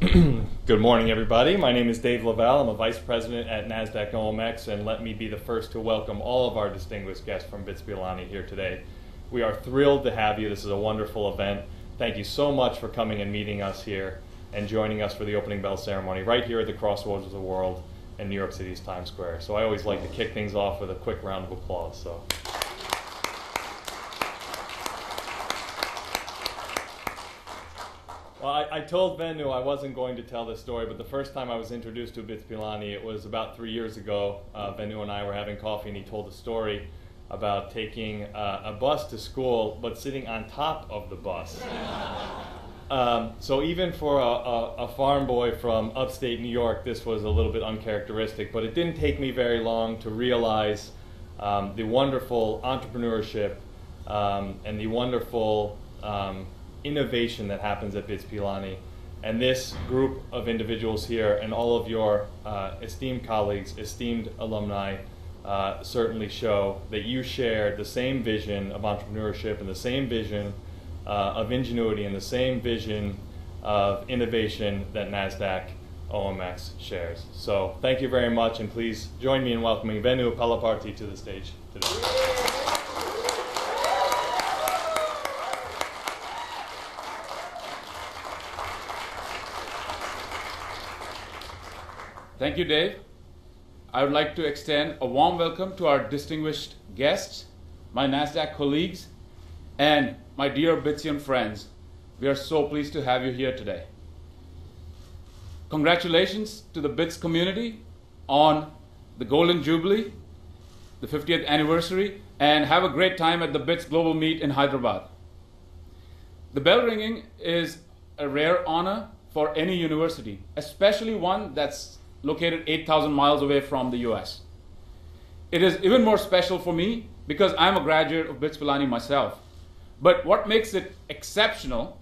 Good morning, everybody. My name is Dave Lavelle. I'm a Vice President at NASDAQ OMX, and let me be the first to welcome all of our distinguished guests from BITS Alumni here today. We are thrilled to have you. This is a wonderful event. Thank you so much for coming and meeting us here and joining us for the opening bell ceremony right here at the crossroads of the world in New York City's Times Square. So I always like to kick things off with a quick round of applause. Well, I told Venu I wasn't going to tell this story, but the first time I was introduced to BITS Alumni, it was about 3 years ago. Venu and I were having coffee, and he told a story about taking a bus to school, but sitting on top of the bus. So even for a farm boy from upstate New York, this was a little bit uncharacteristic, but it didn't take me very long to realize the wonderful entrepreneurship and the wonderful innovation that happens at BITS Alumni. And this group of individuals here and all of your esteemed colleagues, esteemed alumni, certainly show that you share the same vision of entrepreneurship and the same vision of ingenuity and the same vision of innovation that NASDAQ OMX shares. So thank you very much, and please join me in welcoming Venu Palaparti to the stage today. Thank you, Dave. I would like to extend a warm welcome to our distinguished guests, my NASDAQ colleagues, and my dear BITSian friends. We are so pleased to have you here today. Congratulations to the BITS community on the Golden Jubilee, the 50th anniversary, and have a great time at the BITS Global Meet in Hyderabad. The bell ringing is a rare honor for any university, especially one that's located 8,000 miles away from the US. It is even more special for me because I'm a graduate of BITS Alumni myself. But what makes it exceptional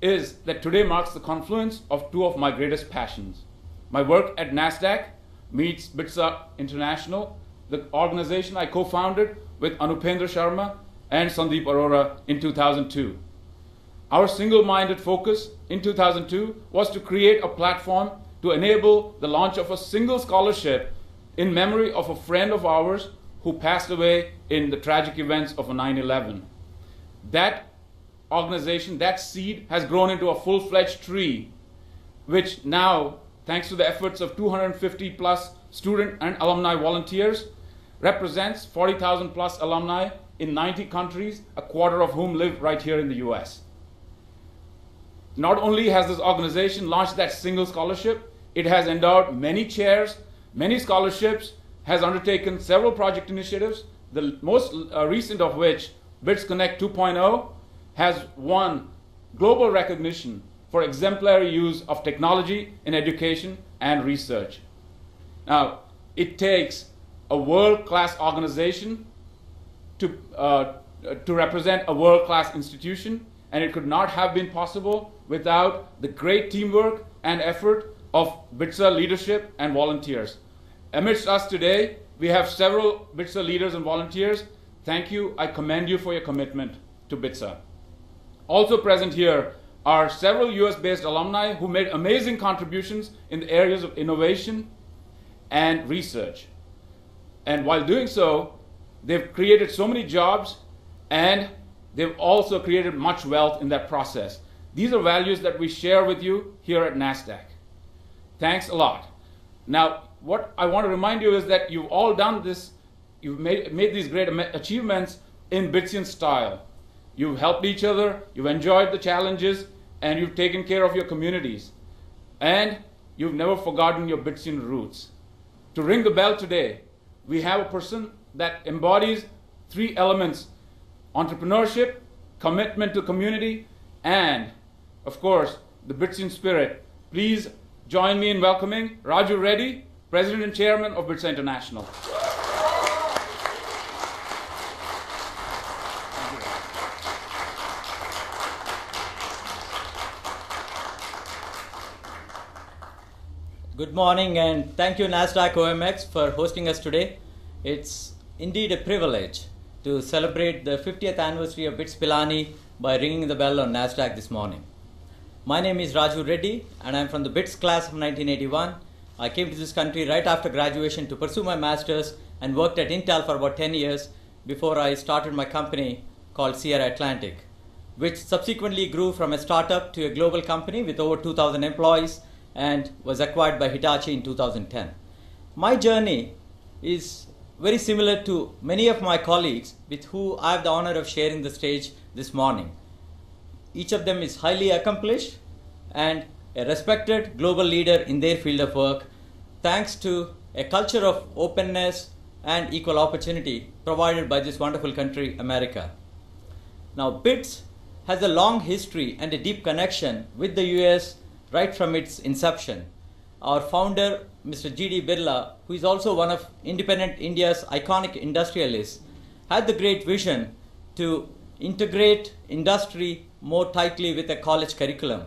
is that today marks the confluence of two of my greatest passions. My work at NASDAQ meets BITSAA International, the organization I co-founded with Anupendra Sharma and Sandeep Arora in 2002. Our single-minded focus in 2002 was to create a platform to enable the launch of a single scholarship in memory of a friend of ours who passed away in the tragic events of 9/11. That organization, that seed, has grown into a full-fledged tree, which now, thanks to the efforts of 250 plus student and alumni volunteers, represents 40,000 plus alumni in 90 countries, a quarter of whom live right here in the US. Not only has this organization launched that single scholarship, it has endowed many chairs, many scholarships, has undertaken several project initiatives, the most recent of which, BITS Connect 2.0, has won global recognition for exemplary use of technology in education and research. Now, it takes a world-class organization to represent a world-class institution, and it could not have been possible without the great teamwork and effort of BITSAA leadership and volunteers. Amidst us today, we have several BITSAA leaders and volunteers. Thank you. I commend you for your commitment to BITSAA. Also present here are several US-based alumni who made amazing contributions in the areas of innovation and research. And while doing so, they've created so many jobs, and they've also created much wealth in that process. These are values that we share with you here at NASDAQ. Thanks a lot. Now, what I want to remind you is that you've all done this, you've made these great achievements in BITSian style. You've helped each other, you've enjoyed the challenges, and you've taken care of your communities. And you've never forgotten your BITSian roots. To ring the bell today, we have a person that embodies three elements: entrepreneurship, commitment to community, and, of course, the BITSian spirit. Please join me in welcoming Raju Reddy, President and Chairman of BITSAA International. Good morning, and thank you NASDAQ OMX for hosting us today. It's indeed a privilege to celebrate the 50th anniversary of BITS Alumni by ringing the bell on NASDAQ this morning. My name is Raju Reddy, and I'm from the BITS class of 1981. I came to this country right after graduation to pursue my master's and worked at Intel for about 10 years before I started my company called Sierra Atlantic, which subsequently grew from a startup to a global company with over 2,000 employees and was acquired by Hitachi in 2010. My journey is very similar to many of my colleagues with who I have the honor of sharing the stage this morning. Each of them is highly accomplished and a respected global leader in their field of work, thanks to a culture of openness and equal opportunity provided by this wonderful country, America. Now, BITS has a long history and a deep connection with the US right from its inception. Our founder, Mr. G.D. Birla, who is also one of independent India's iconic industrialists, had the great vision to integrate industry more tightly with a college curriculum.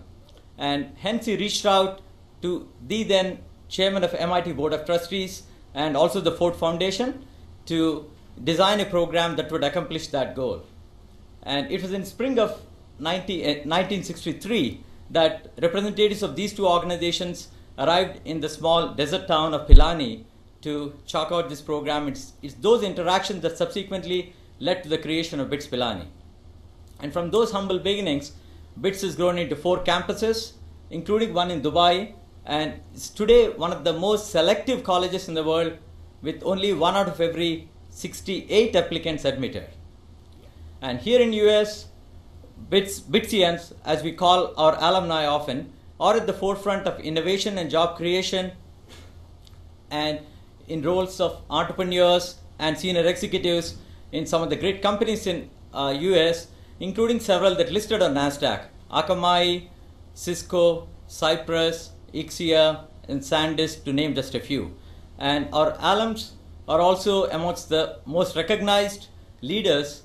And hence he reached out to the then chairman of MIT Board of Trustees and also the Ford Foundation to design a program that would accomplish that goal. And it was in spring of 1963 that representatives of these two organizations arrived in the small desert town of Pilani to chalk out this program. It's those interactions that subsequently led to the creation of BITS Pilani. And from those humble beginnings, BITS has grown into 4 campuses, including one in Dubai, and is today one of the most selective colleges in the world, with only 1 out of every 68 applicants admitted. And here in US, BITSians, as we call our alumni often, are at the forefront of innovation and job creation, and in roles of entrepreneurs and senior executives in some of the great companies in US, including several that listed on NASDAQ: Akamai, Cisco, Cypress, Ixia, and SanDisk, to name just a few. And our alums are also amongst the most recognized leaders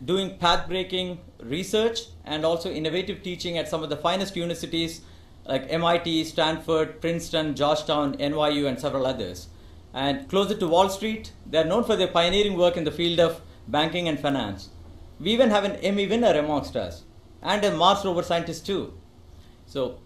doing path-breaking research and also innovative teaching at some of the finest universities like MIT, Stanford, Princeton, Georgetown, NYU, and several others. And closer to Wall Street, they are known for their pioneering work in the field of banking and finance. We even have an Emmy winner amongst us, and a Mars rover scientist too. So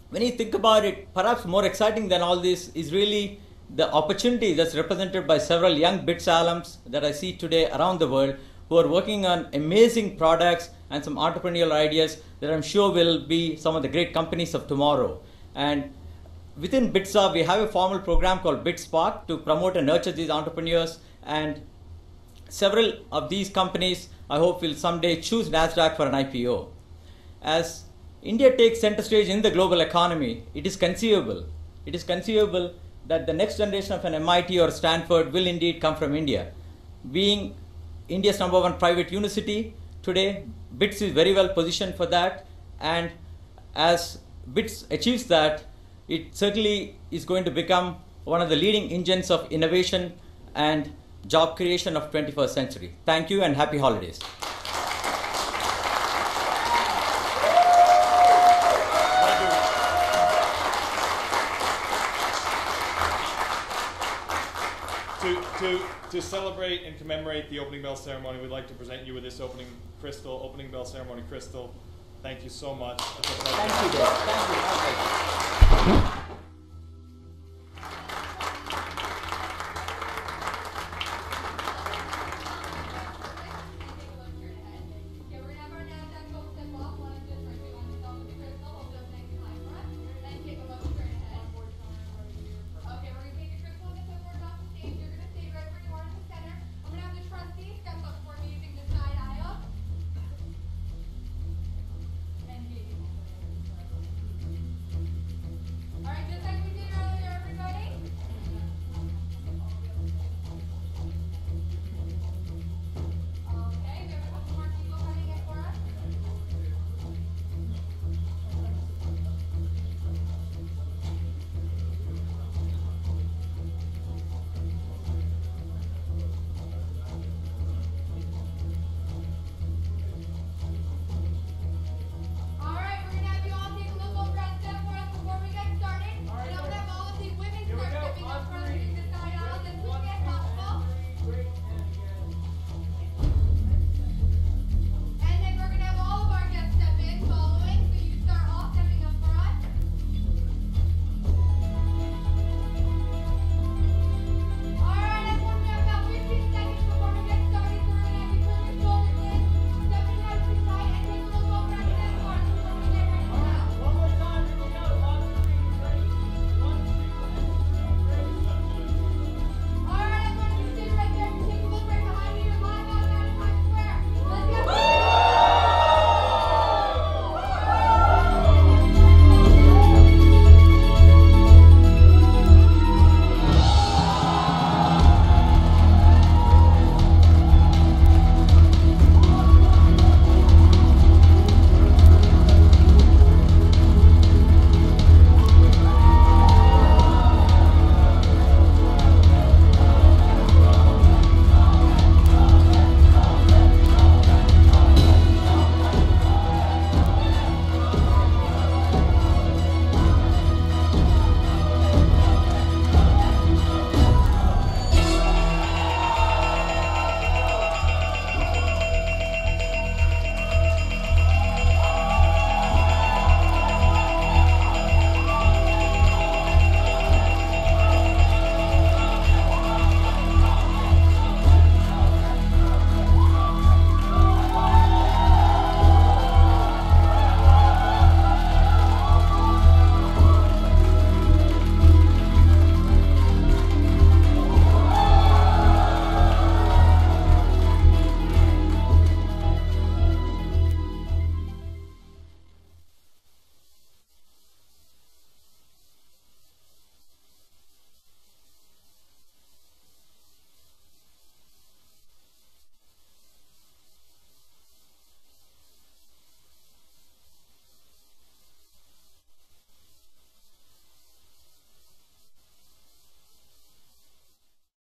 when you think about it, perhaps more exciting than all this is really the opportunity that's represented by several young BITS alums that I see today around the world, who are working on amazing products and some entrepreneurial ideas that I'm sure will be some of the great companies of tomorrow. And within BITSAA, we have a formal program called BITS Spark to promote and nurture these entrepreneurs, and several of these companies I hope will someday choose NASDAQ for an IPO. As India takes center stage in the global economy, it is conceivable that the next generation of an MIT or Stanford will indeed come from India. Being India's #1 private university today, BITS is very well positioned for that, and as BITS achieves that, it certainly is going to become one of the leading engines of innovation and job creation of 21st century. Thank you and happy holidays. To celebrate and commemorate the opening bell ceremony, we'd like to present you with this opening bell ceremony crystal. Thank you so much. Thank you, Dave. Thank you.